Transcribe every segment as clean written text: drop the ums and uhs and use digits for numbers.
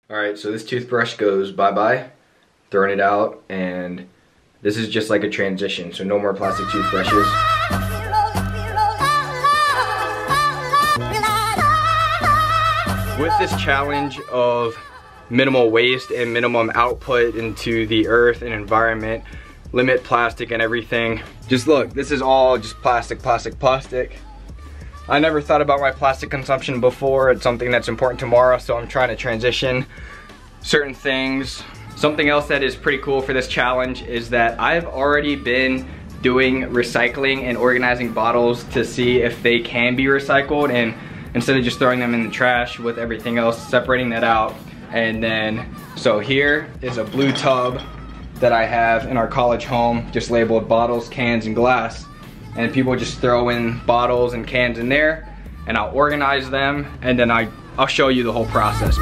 Alright, so this toothbrush goes bye-bye, throwing it out, and this is just like a transition, so no more plastic toothbrushes. With this challenge of minimal waste and minimum output into the earth and environment, limit plastic and everything. Just look, this is all just plastic, plastic, plastic. I never thought about my plastic consumption before. It's something that's important tomorrow, so I'm trying to transition certain things. Something else that is pretty cool for this challenge is that I've already been doing recycling and organizing bottles to see if they can be recycled, and instead of just throwing them in the trash with everything else, separating that out. And then, so here is a blue tub that I have in our college home, just labeled bottles, cans, and glass. And people just throw in bottles and cans in there, and I'll organize them, and then I'll show you the whole process.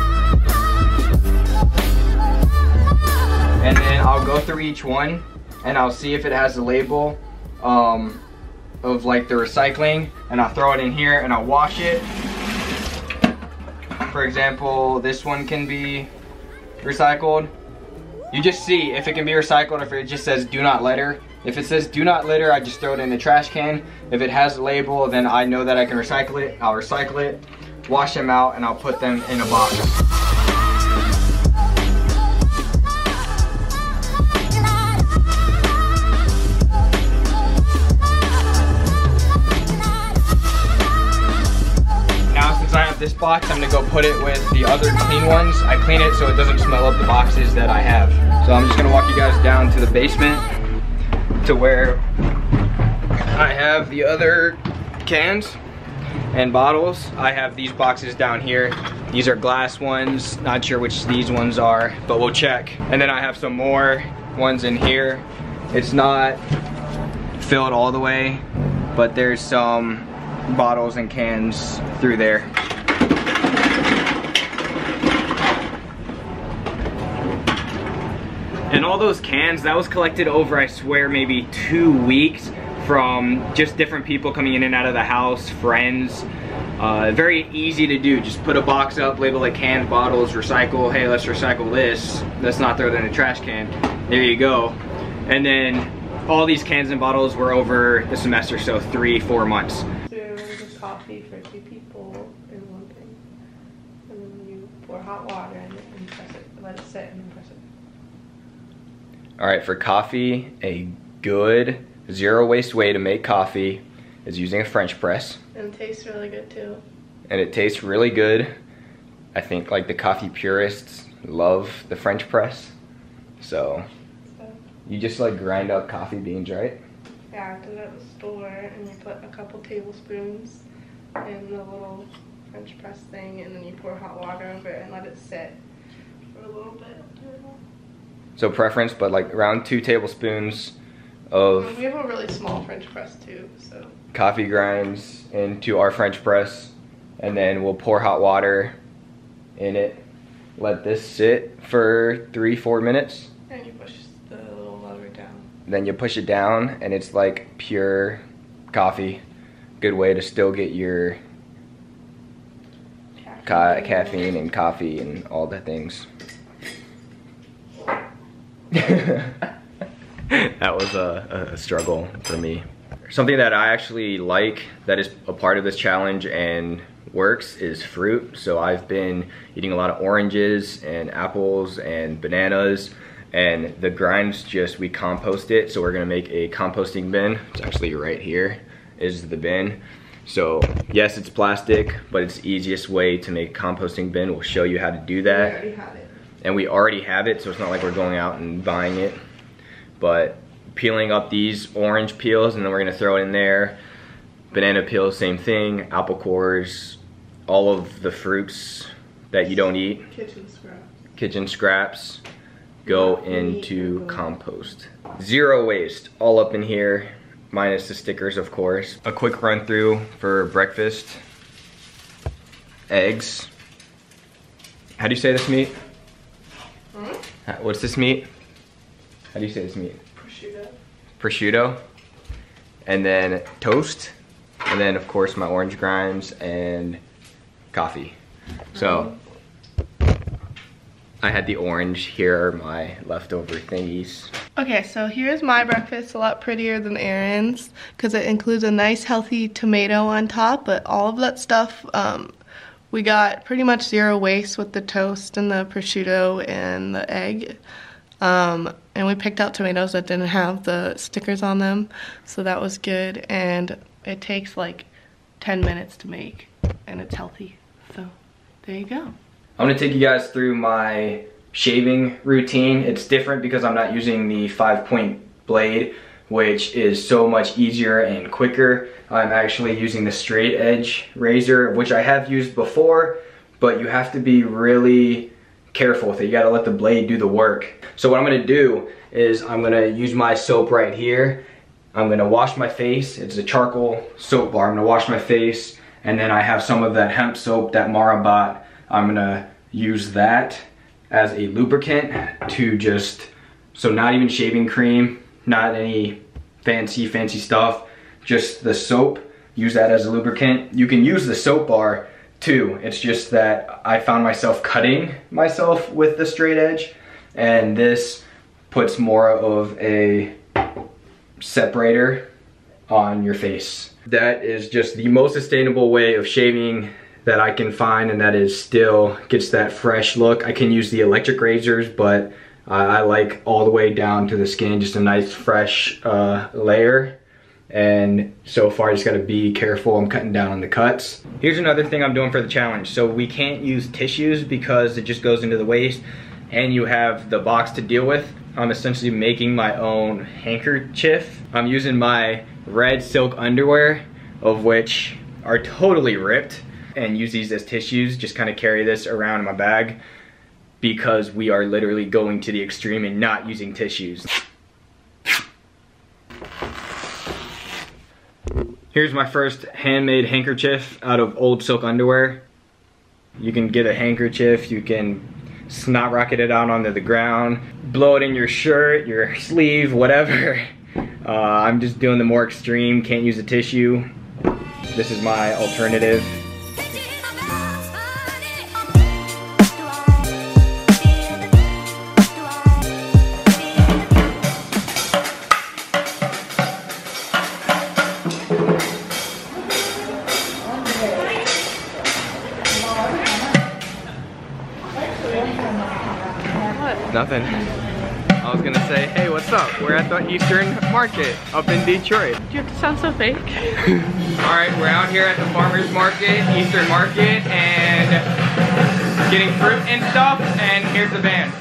And then I'll go through each one, and I'll see if it has a label of like the recycling, and I'll throw it in here, and I'll wash it. For example, this one can be recycled. You just see if it can be recycled, if it just says do not litter. If it says do not litter, I just throw it in the trash can. If it has a label, then I know that I can recycle it. I'll recycle it, wash them out, and I'll put them in a box. Now, since I have this box, I'm gonna go put it with the other clean ones. I clean it so it doesn't smell up the boxes that I have. So I'm just gonna walk you guys down to the basement, to where I have the other cans and bottles. I have these boxes down here. These are glass ones, not sure which these ones are, but we'll check. And then I have some more ones in here. It's not filled all the way, but there's some bottles and cans through there. And all those cans, that was collected over, I swear, maybe 2 weeks from just different people coming in and out of the house, friends. Very easy to do. Just put a box up, label it cans, bottles, recycle. Hey, let's recycle this. Let's not throw it in a trash can. There you go. And then all these cans and bottles were over the semester, so 3-4 months. So the coffee for 2 people is one thing. And then you pour hot water in it and press it, let it sit and then press it. All right, for coffee, a good zero waste way to make coffee is using a French press. And it tastes really good too. And it tastes really good. I think like the coffee purists love the French press. So you just like grind up coffee beans, right? Yeah, I did it at the store, and you put a couple tablespoons in the little French press thing, and then you pour hot water over it and let it sit for a little bit. So preference, but like around 2 tablespoons of... We have a really small French press too, so... coffee grinds into our French press, and then we'll pour hot water in it. Let this sit for 3-4 minutes. And you push the little lever down. Then you push it down, and it's like pure coffee. Good way to still get your caffeine and coffee and all the things. That was a struggle for me. Something that I actually like that is a part of this challenge and works is fruit. So I've been eating a lot of oranges and apples and bananas, and the grinds we compost it. So we're gonna make a composting bin. It's actually right here is the bin. So yes, it's plastic, but it's the easiest way to make a composting bin. We'll show you how to do that. We already have it. And we already have it, so it's not like we're going out and buying it. But peeling up these orange peels, and then we're gonna throw it in there. Banana peels, same thing. Apple cores, all of the fruits that you don't eat. Kitchen scraps go into compost. Zero waste, all up in here, minus the stickers, of course. A quick run through for breakfast. Eggs. How do you say this meat? What's this meat? How do you say this meat? Prosciutto. Prosciutto. And then toast. And then of course my orange grinds and coffee. So I had the orange. Here are my leftover thingies. Okay, so here's my breakfast, a lot prettier than Aaron's because it includes a nice healthy tomato on top, but all of that stuff, we got pretty much zero waste with the toast and the prosciutto and the egg. And we picked out tomatoes that didn't have the stickers on them, so that was good. And it takes like 10 minutes to make, and it's healthy. So there you go. I'm gonna take you guys through my shaving routine. It's different because I'm not using the 5-point blade, which is so much easier and quicker. I'm actually using the straight edge razor, which I have used before, but you have to be really careful with it. You gotta let the blade do the work. So what I'm gonna do is I'm gonna use my soap right here. I'm gonna wash my face. It's a charcoal soap bar. I'm gonna wash my face, and then I have some of that hemp soap that Mara bought. I'm gonna use that as a lubricant to just, so not even shaving cream, not any fancy stuff, just the soap. Use that as a lubricant. You can use the soap bar too. It's just that I found myself cutting myself with the straight edge, and this puts more of a separator on your face. That is just the most sustainable way of shaving that I can find, and that is still gets that fresh look. I can use the electric razors, but I like all the way down to the skin, just a nice fresh layer. And so far, I just gotta be careful. I'm cutting down on the cuts. Here's another thing I'm doing for the challenge. So we can't use tissues because it just goes into the waste, and you have the box to deal with. I'm essentially making my own handkerchief. I'm using my red silk underwear, of which are totally ripped, and use these as tissues. Just kind of carry this around in my bag because we are literally going to the extreme and not using tissues. Here's my first handmade handkerchief out of old silk underwear. You can get a handkerchief, you can snot rocket it out onto the ground, blow it in your shirt, your sleeve, whatever. I'm just doing the more extreme, can't use a tissue. This is my alternative. Nothing. I was gonna say, hey, what's up? We're at the Eastern Market up in Detroit. You have to sound so fake. Alright, we're out here at the farmer's market, Eastern Market, and getting fruit and stuff, and here's the band.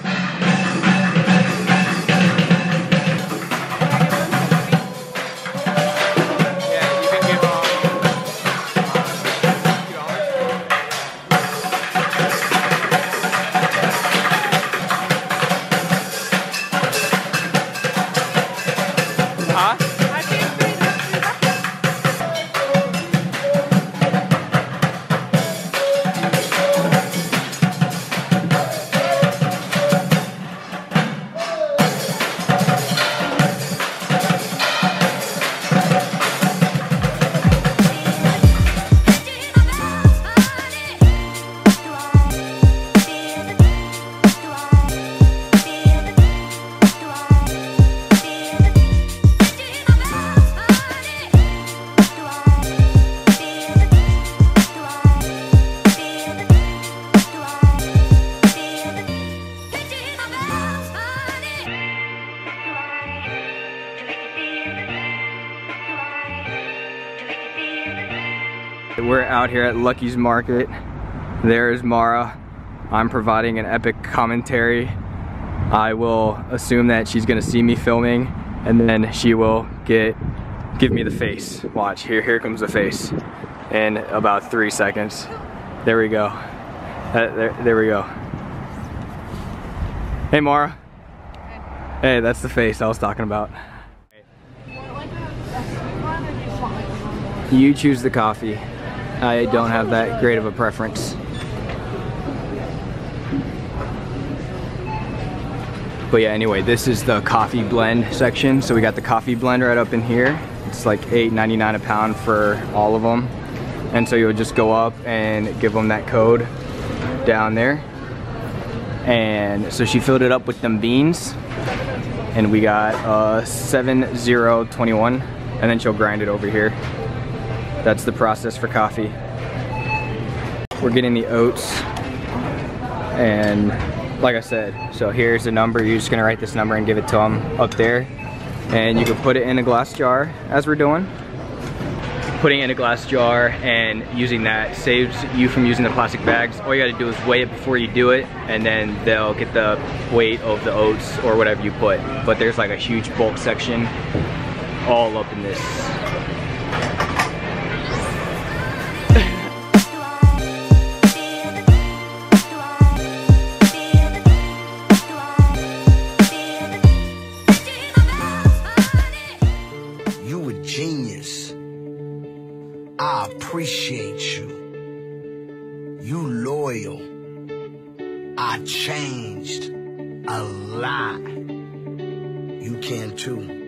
We're out here at Lucky's Market. There's Mara. I'm providing an epic commentary. I will assume that she's gonna see me filming, and then she will give me the face. Watch, here comes the face in about 3 seconds. There we go. There we go. Hey Mara. Hey, that's the face I was talking about. You choose the coffee. I don't have that great of a preference. But yeah, anyway, this is the coffee blend section. So we got the coffee blend right up in here. It's like $8.99 a pound for all of them. And so you'll just go up and give them that code down there. And so she filled it up with them beans, and we got 7021, and then she'll grind it over here. That's the process for coffee. We're getting the oats, and like I said, so here's the number. You're just gonna write this number and give it to them up there, and you can put it in a glass jar as we're doing. Putting it in a glass jar and using that saves you from using the plastic bags. All you gotta do is weigh it before you do it, and then they'll get the weight of the oats or whatever you put. But there's like a huge bulk section all up in this. You a genius. I appreciate you. You loyal. I changed a lot. You can too.